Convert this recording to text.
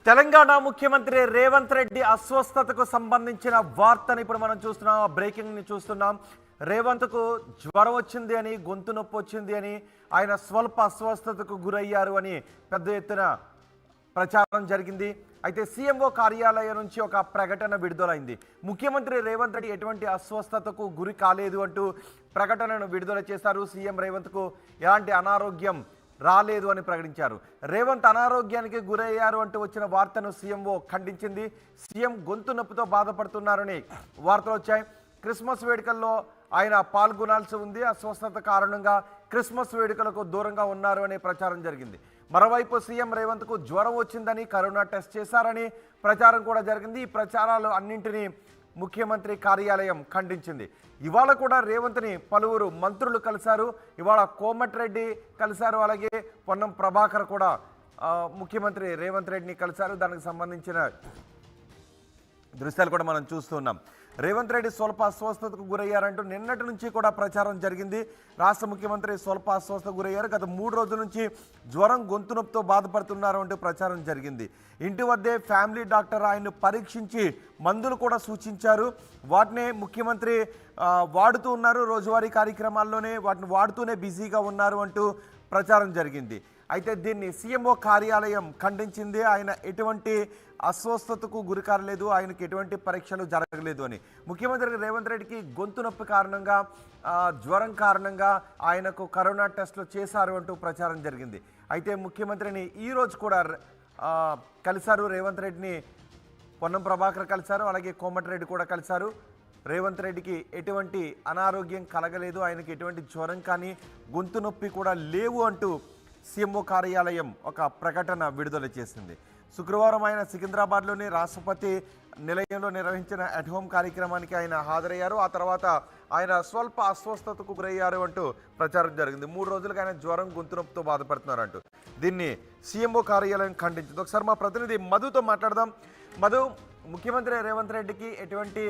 తెలంగాణ ముఖ్యమంత్రి రేవంత్ రెడ్డి అస్వస్థతకు సంబంధించిన వార్తను ఇప్పుడు మనం చూస్తున్నాం. బ్రేకింగ్ ని చూస్తున్నాం. రేవంత్కు జ్వరం వచ్చింది అని, గొంతు నొప్పి వచ్చింది అని, ఆయన స్వల్ప అస్వస్థతకు గురయ్యారు అని పెద్ద ఎత్తున ప్రచారం జరిగింది. అయితే సీఎంఓ కార్యాలయం నుంచి ఒక ప్రకటన విడుదలైంది. ముఖ్యమంత్రి రేవంత్ రెడ్డి ఎటువంటి అస్వస్థతకు గురి కాలేదు అంటూ ప్రకటనను విడుదల చేశారు. సీఎం రేవంత్కు ఎలాంటి అనారోగ్యం రాలేదు అని ప్రకటించారు. రేవంత్ అనారోగ్యానికి గురయ్యారు అంటూ వచ్చిన వార్తను సీఎంఓ ఖండించింది. సీఎం గొంతు నొప్పితో బాధపడుతున్నారని వార్తలు వచ్చాయి. క్రిస్మస్ వేడుకల్లో ఆయన పాల్గొనాల్సి ఉంది. అస్వస్థత కారణంగా క్రిస్మస్ వేడుకలకు దూరంగా ఉన్నారు అనే ప్రచారం జరిగింది. మరోవైపు సీఎం రేవంత్కు జ్వరం వచ్చిందని, కరోనా టెస్ట్ చేశారని ప్రచారం కూడా జరిగింది. ఈ ప్రచారాలు అన్నింటినీ ముఖ్యమంత్రి కార్యాలయం ఖండించింది. ఇవాళ కూడా రేవంత్ని పలువురు మంత్రులు కలిశారు. ఇవాళ కోమటిరెడ్డి కలిశారు, అలాగే పొన్నం ప్రభాకర్ కూడా ముఖ్యమంత్రి రేవంత్ రెడ్డిని కలిశారు. దానికి సంబంధించిన దృశ్యాలు కూడా మనం చూస్తున్నాం. రేవంత్ రెడ్డి స్వల్ప అస్వస్థతకు గురయ్యారంటూ నిన్నటి నుంచి కూడా ప్రచారం జరిగింది. రాష్ట్ర ముఖ్యమంత్రి స్వల్ప అస్వస్థతకు గురయ్యారు. గత 3 రోజుల నుంచి జ్వరం, గొంతు నొప్పితో బాధపడుతున్నారు అంటూ ప్రచారం జరిగింది. ఇంటి వద్దే ఫ్యామిలీ డాక్టర్ ఆయన్ను పరీక్షించి మందులు కూడా సూచించారు. వాటినే ముఖ్యమంత్రి వాడుతూ ఉన్నారు. రోజువారీ కార్యక్రమాల్లోనే వాటిని వాడుతూనే బిజీగా ఉన్నారు అంటూ ప్రచారం జరిగింది. అయితే దీన్ని సీఎంఓ కార్యాలయం ఖండించింది. ఆయన ఎటువంటి అస్వస్థతకు గురి కాలేదు, ఆయనకి ఎటువంటి పరీక్షలు జరగలేదు అని. ముఖ్యమంత్రి రేవంత్ రెడ్డికి గొంతు నొప్పి కారణంగా, జ్వరం కారణంగా ఆయనకు కరోనా టెస్టులు చేశారు అంటూ ప్రచారం జరిగింది. అయితే ముఖ్యమంత్రిని ఈరోజు కూడా కలిశారు. రేవంత్ రెడ్డిని పొన్నం ప్రభాకర్ కలిశారు, అలాగే కోమటిరెడ్డి కూడా కలిశారు. రేవంత్ రెడ్డికి ఎటువంటి అనారోగ్యం కలగలేదు, ఆయనకి ఎటువంటి జ్వరం కానీ గొంతు నొప్పి కూడా లేవు అంటూ సీఎంఓ కార్యాలయం ఒక ప్రకటన విడుదల చేసింది. శుక్రవారం ఆయన సికింద్రాబాద్లోని రాష్ట్రపతి నిలయంలో నిర్వహించిన అట్ హోమ్ కార్యక్రమానికి ఆయన హాజరయ్యారు. ఆ తర్వాత ఆయన స్వల్ప అస్వస్థతకు గురయ్యారు అంటూ ప్రచారం జరిగింది. 3 రోజులుగా ఆయన జ్వరం, గొంతు నొప్పితో బాధపడుతున్నారంటూ దీన్ని సీఎంఓ కార్యాలయం ఖండించింది. ఒకసారి మా ప్రతినిధి మధుతో మాట్లాడదాం. మధు, ముఖ్యమంత్రి రేవంత్ రెడ్డికి ఎటువంటి